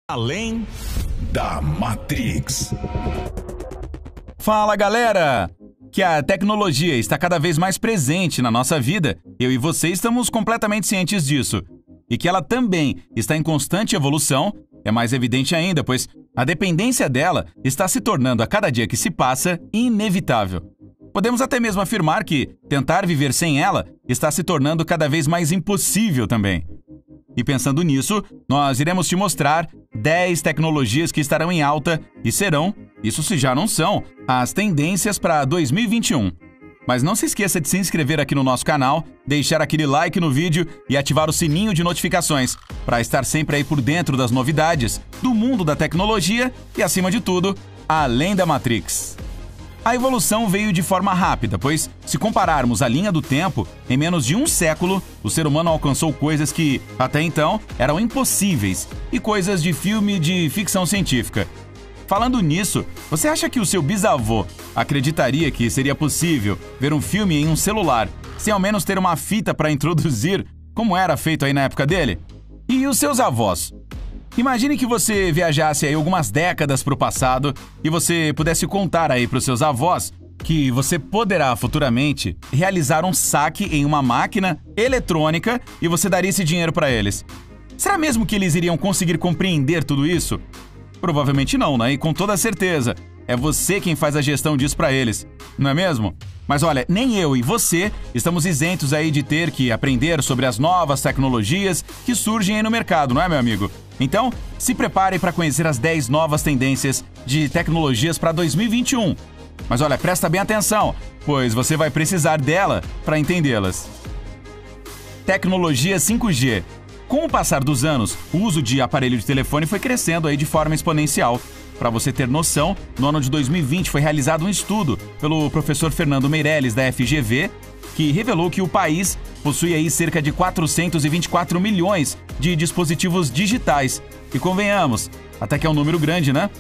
Além da Matrix. Fala, galera! Que a tecnologia está cada vez mais presente na nossa vida, eu e você estamos completamente cientes disso. E que ela também está em constante evolução, é mais evidente ainda, pois a dependência dela está se tornando a cada dia que se passa inevitável. Podemos até mesmo afirmar que tentar viver sem ela está se tornando cada vez mais impossível também. E pensando nisso, nós iremos te mostrar 10 tecnologias que estarão em alta e serão, isso se já não são, as tendências para 2021. Mas não se esqueça de se inscrever aqui no nosso canal, deixar aquele like no vídeo e ativar o sininho de notificações para estar sempre aí por dentro das novidades, do mundo da tecnologia e, acima de tudo, além da Matrix. A evolução veio de forma rápida, pois, se compararmos a linha do tempo, em menos de um século, o ser humano alcançou coisas que, até então, eram impossíveis e coisas de filme de ficção científica. Falando nisso, você acha que o seu bisavô acreditaria que seria possível ver um filme em um celular, sem ao menos ter uma fita para introduzir, como era feito aí na época dele? E os seus avós? Imagine que você viajasse aí algumas décadas para o passado e você pudesse contar aí para os seus avós que você poderá futuramente realizar um saque em uma máquina eletrônica e você daria esse dinheiro para eles. Será mesmo que eles iriam conseguir compreender tudo isso? Provavelmente não, né? E com toda certeza, é você quem faz a gestão disso para eles, não é mesmo? Mas olha, nem eu e você estamos isentos aí de ter que aprender sobre as novas tecnologias que surgem aí no mercado, não é, meu amigo? Então, se prepare para conhecer as 10 novas tendências de tecnologias para 2021. Mas olha, presta bem atenção, pois você vai precisar dela para entendê-las. Tecnologia 5G. Com o passar dos anos, o uso de aparelho de telefone foi crescendo aí de forma exponencial. Para você ter noção, no ano de 2020 foi realizado um estudo pelo professor Fernando Meirelles, da FGV, que revelou que o país possui aí cerca de 424 milhões de dispositivos digitais. E convenhamos, até que é um número grande, né?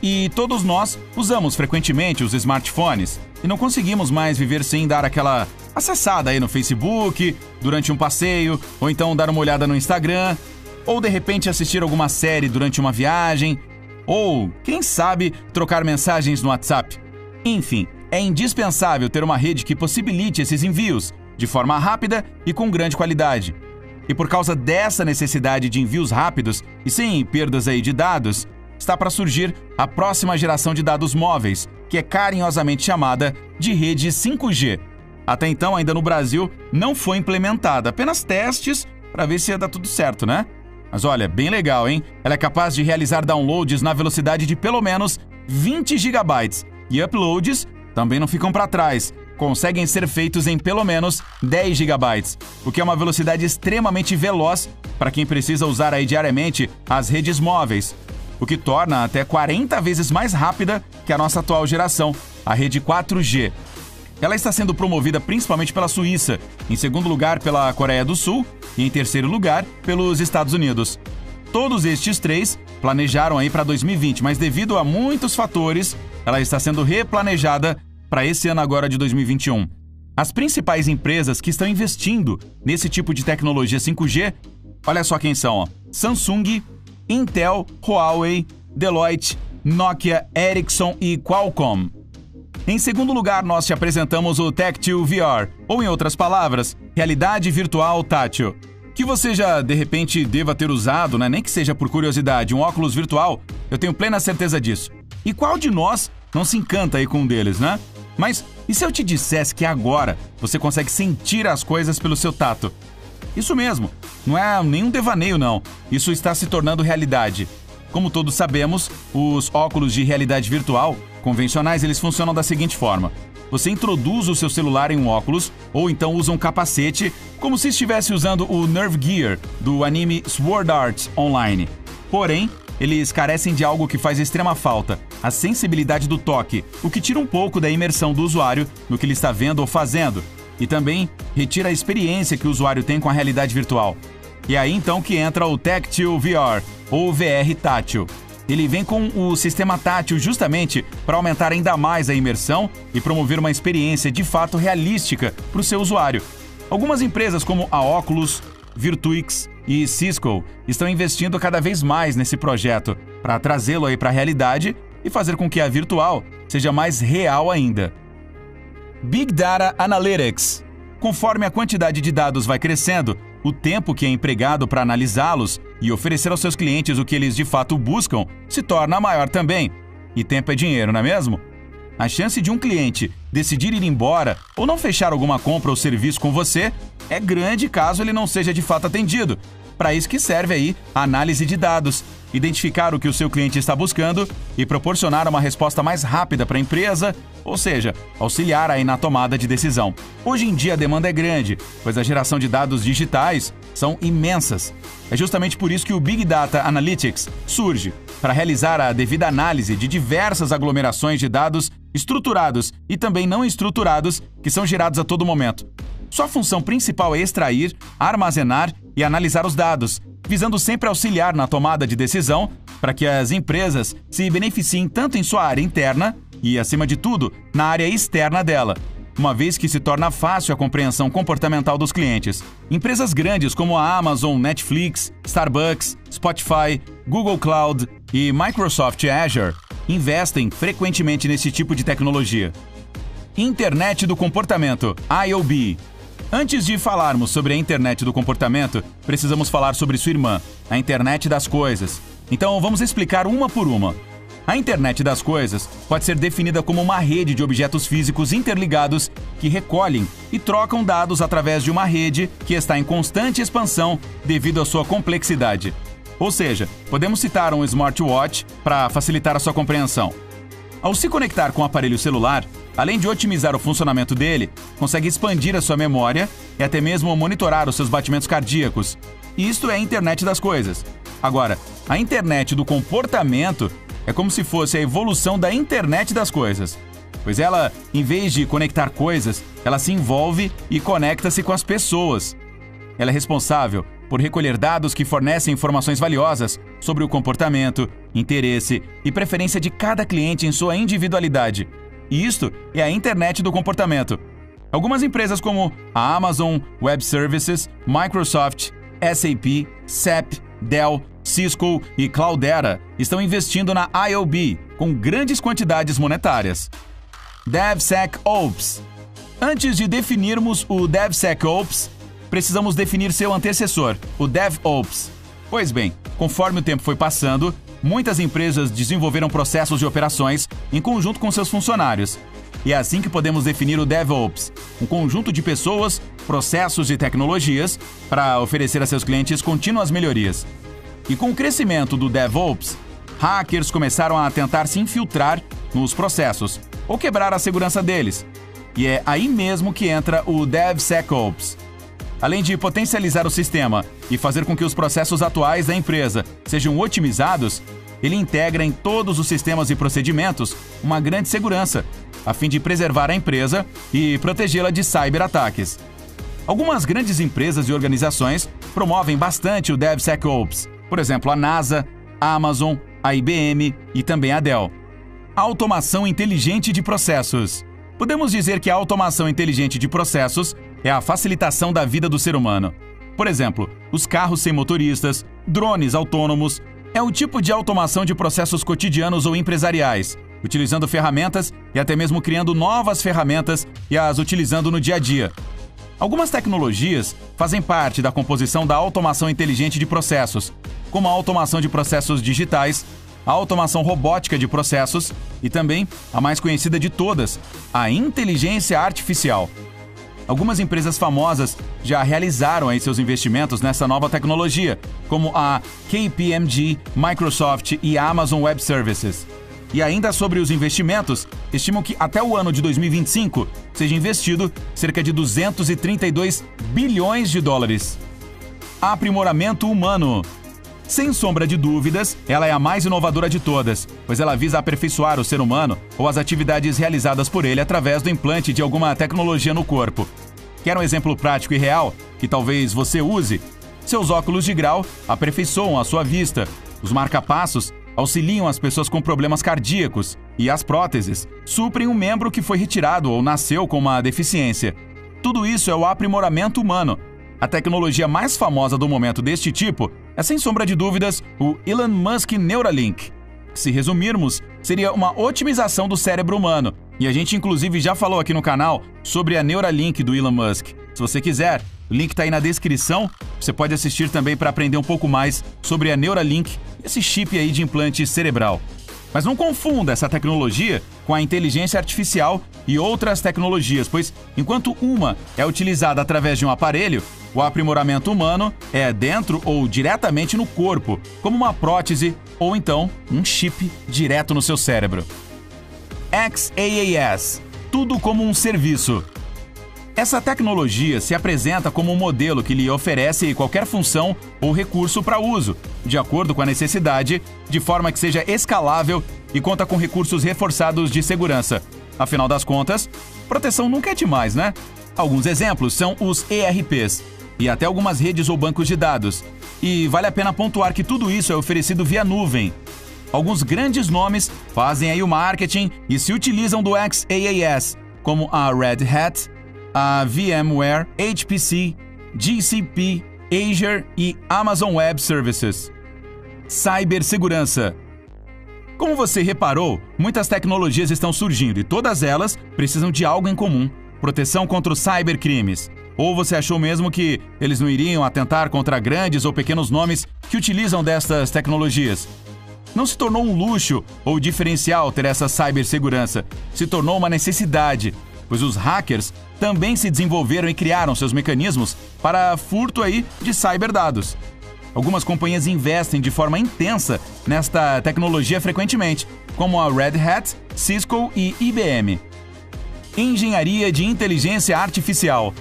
E todos nós usamos frequentemente os smartphones e não conseguimos mais viver sem dar aquela acessada aí no Facebook, durante um passeio, ou então dar uma olhada no Instagram, ou de repente assistir alguma série durante uma viagem, ou, quem sabe, trocar mensagens no WhatsApp. Enfim, é indispensável ter uma rede que possibilite esses envios de forma rápida e com grande qualidade. E por causa dessa necessidade de envios rápidos e sem perdas aí de dados, está para surgir a próxima geração de dados móveis, que é carinhosamente chamada de rede 5G. Até então, ainda no Brasil, não foi implementada, apenas testes para ver se ia dar tudo certo, né? Mas olha, bem legal, hein? Ela é capaz de realizar downloads na velocidade de pelo menos 20 GB e uploads também não ficam para trás. Conseguem ser feitos em pelo menos 10 GB, o que é uma velocidade extremamente veloz para quem precisa usar aí diariamente as redes móveis, o que torna até 40 vezes mais rápida que a nossa atual geração, a rede 4G. Ela está sendo promovida principalmente pela Suíça, em segundo lugar pela Coreia do Sul e em terceiro lugar pelos Estados Unidos. Todos estes três planejaram aí para 2020, mas devido a muitos fatores, ela está sendo replanejada para esse ano agora de 2021. As principais empresas que estão investindo nesse tipo de tecnologia 5G, olha só quem são, ó: Samsung, Intel, Huawei, Deloitte, Nokia, Ericsson e Qualcomm. Em segundo lugar, nós te apresentamos o Tactile VR, ou em outras palavras, realidade virtual tátil, que você já, de repente, deva ter usado, né? Nem que seja por curiosidade, um óculos virtual, eu tenho plena certeza disso. E qual de nós não se encanta aí com um deles, né? Mas e se eu te dissesse que agora você consegue sentir as coisas pelo seu tato? Isso mesmo, não é nenhum devaneio não, isso está se tornando realidade. Como todos sabemos, os óculos de realidade virtual convencionais, eles funcionam da seguinte forma: você introduz o seu celular em um óculos, ou então usa um capacete, como se estivesse usando o Nerve Gear do anime Sword Art Online. Porém, eles carecem de algo que faz extrema falta, a sensibilidade do toque, o que tira um pouco da imersão do usuário no que ele está vendo ou fazendo, e também retira a experiência que o usuário tem com a realidade virtual. E é aí então que entra o Tactile VR, ou VR tátil. Ele vem com o sistema tátil justamente para aumentar ainda mais a imersão e promover uma experiência de fato realística para o seu usuário. Algumas empresas como a Oculus, Virtuix, e Cisco estão investindo cada vez mais nesse projeto para trazê-lo aí para a realidade e fazer com que a virtual seja mais real ainda. Big Data Analytics. Conforme a quantidade de dados vai crescendo, o tempo que é empregado para analisá-los e oferecer aos seus clientes o que eles de fato buscam se torna maior também. E tempo é dinheiro, não é mesmo? A chance de um cliente decidir ir embora ou não fechar alguma compra ou serviço com você é grande caso ele não seja de fato atendido. Para isso que serve aí a análise de dados, identificar o que o seu cliente está buscando e proporcionar uma resposta mais rápida para a empresa, ou seja, auxiliar aí na tomada de decisão. Hoje em dia a demanda é grande, pois a geração de dados digitais são imensas. É justamente por isso que o Big Data Analytics surge, para realizar a devida análise de diversas aglomerações de dados estruturados e também não estruturados que são gerados a todo momento. Sua função principal é extrair, armazenar e analisar os dados, visando sempre auxiliar na tomada de decisão para que as empresas se beneficiem tanto em sua área interna e, acima de tudo, na área externa dela, uma vez que se torna fácil a compreensão comportamental dos clientes. Empresas grandes como a Amazon, Netflix, Starbucks, Spotify, Google Cloud e Microsoft Azure investem frequentemente nesse tipo de tecnologia. Internet do comportamento, IoT. Antes de falarmos sobre a internet do comportamento, precisamos falar sobre sua irmã, a internet das coisas. Então vamos explicar uma por uma. A internet das coisas pode ser definida como uma rede de objetos físicos interligados que recolhem e trocam dados através de uma rede que está em constante expansão devido à sua complexidade. Ou seja, podemos citar um smartwatch para facilitar a sua compreensão. Ao se conectar com o aparelho celular, além de otimizar o funcionamento dele, consegue expandir a sua memória e até mesmo monitorar os seus batimentos cardíacos. E isto é a internet das coisas. Agora, a internet do comportamento é como se fosse a evolução da internet das coisas. Pois ela, em vez de conectar coisas, ela se envolve e conecta-se com as pessoas. Ela é responsável por recolher dados que fornecem informações valiosas sobre o comportamento, interesse e preferência de cada cliente em sua individualidade. E isto é a internet do comportamento. Algumas empresas como a Amazon Web Services, Microsoft, SAP, SAP, Dell, Cisco e Cloudera estão investindo na IoT com grandes quantidades monetárias. DevSecOps. Antes de definirmos o DevSecOps, precisamos definir seu antecessor, o DevOps. Pois bem, conforme o tempo foi passando, muitas empresas desenvolveram processos de operações em conjunto com seus funcionários. E é assim que podemos definir o DevOps, um conjunto de pessoas, processos e tecnologias para oferecer a seus clientes contínuas melhorias. E com o crescimento do DevOps, hackers começaram a tentar se infiltrar nos processos ou quebrar a segurança deles. E é aí mesmo que entra o DevSecOps. Além de potencializar o sistema e fazer com que os processos atuais da empresa sejam otimizados, ele integra em todos os sistemas e procedimentos uma grande segurança, a fim de preservar a empresa e protegê-la de cyberataques. Algumas grandes empresas e organizações promovem bastante o DevSecOps, por exemplo, a NASA, a Amazon, a IBM e também a Dell. Automação inteligente de processos. Podemos dizer que a automação inteligente de processos é a facilitação da vida do ser humano. Por exemplo, os carros sem motoristas, drones autônomos, é o tipo de automação de processos cotidianos ou empresariais, utilizando ferramentas e até mesmo criando novas ferramentas e as utilizando no dia a dia. Algumas tecnologias fazem parte da composição da automação inteligente de processos, como a automação de processos digitais, a automação robótica de processos e também a mais conhecida de todas, a inteligência artificial. Algumas empresas famosas já realizaram aí seus investimentos nessa nova tecnologia, como a KPMG, Microsoft e a Amazon Web Services. E ainda sobre os investimentos, estimam que até o ano de 2025 seja investido cerca de 232 bilhões de dólares. Aprimoramento humano. Sem sombra de dúvidas, ela é a mais inovadora de todas, pois ela visa aperfeiçoar o ser humano ou as atividades realizadas por ele através do implante de alguma tecnologia no corpo. Quer um exemplo prático e real, que talvez você use? Seus óculos de grau aperfeiçoam a sua vista, os marca-passos auxiliam as pessoas com problemas cardíacos e as próteses suprem um membro que foi retirado ou nasceu com uma deficiência. Tudo isso é o aprimoramento humano. a tecnologia mais famosa do momento deste tipo é, sem sombra de dúvidas, o Elon Musk Neuralink. Se resumirmos, seria uma otimização do cérebro humano. E a gente inclusive já falou aqui no canal sobre a Neuralink do Elon Musk. Se você quiser, o link está aí na descrição. Você pode assistir também para aprender um pouco mais sobre a Neuralink, esse chip aí de implante cerebral. Mas não confunda essa tecnologia com a inteligência artificial e outras tecnologias, pois enquanto uma é utilizada através de um aparelho, o aprimoramento humano é dentro ou diretamente no corpo, como uma prótese ou então um chip direto no seu cérebro. XaaS, tudo como um serviço. Essa tecnologia se apresenta como um modelo que lhe oferece qualquer função ou recurso para uso, de acordo com a necessidade, de forma que seja escalável e conta com recursos reforçados de segurança. Afinal das contas, proteção nunca é demais, né? Alguns exemplos são os ERPs e até algumas redes ou bancos de dados. E vale a pena pontuar que tudo isso é oferecido via nuvem. Alguns grandes nomes fazem aí o marketing e se utilizam do XaaS, como a Red Hat, a VMware, HPC, GCP, Azure e Amazon Web Services. Cibersegurança. Como você reparou, muitas tecnologias estão surgindo e todas elas precisam de algo em comum: proteção contra os cybercrimes. Ou você achou mesmo que eles não iriam atentar contra grandes ou pequenos nomes que utilizam destas tecnologias? Não se tornou um luxo ou diferencial ter essa cibersegurança, se tornou uma necessidade, pois os hackers também se desenvolveram e criaram seus mecanismos para furto aí de cyberdados. Algumas companhias investem de forma intensa nesta tecnologia frequentemente, como a Red Hat, Cisco e IBM. Engenharia de inteligência artificial.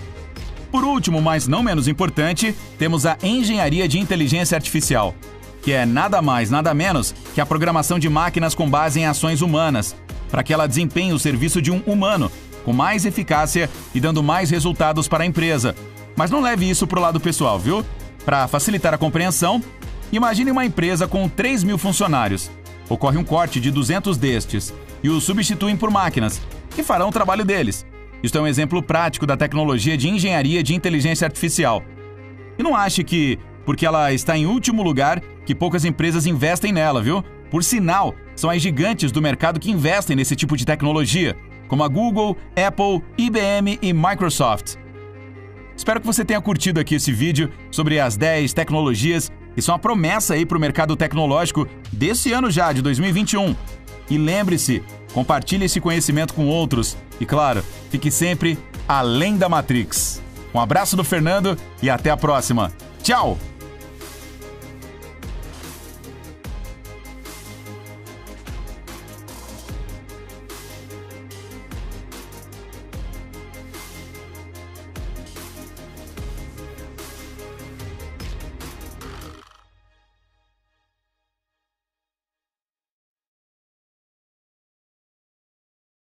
Por último, mas não menos importante, temos a engenharia de inteligência artificial, que é nada mais, nada menos que a programação de máquinas com base em ações humanas, para que ela desempenhe o serviço de um humano, com mais eficácia e dando mais resultados para a empresa. Mas não leve isso para o lado pessoal, viu? Para facilitar a compreensão, imagine uma empresa com 3.000 funcionários. Ocorre um corte de 200 destes e os substituem por máquinas, que farão o trabalho deles. Isto é um exemplo prático da tecnologia de engenharia de inteligência artificial. E não ache que, porque ela está em último lugar, que poucas empresas investem nela, viu? Por sinal, são as gigantes do mercado que investem nesse tipo de tecnologia, como a Google, Apple, IBM e Microsoft. Espero que você tenha curtido aqui esse vídeo sobre as 10 tecnologias que são a promessa aí para o mercado tecnológico desse ano já, de 2021. E lembre-se, compartilhe esse conhecimento com outros e, claro, fique sempre além da Matrix. Um abraço do Fernando e até a próxima. Tchau!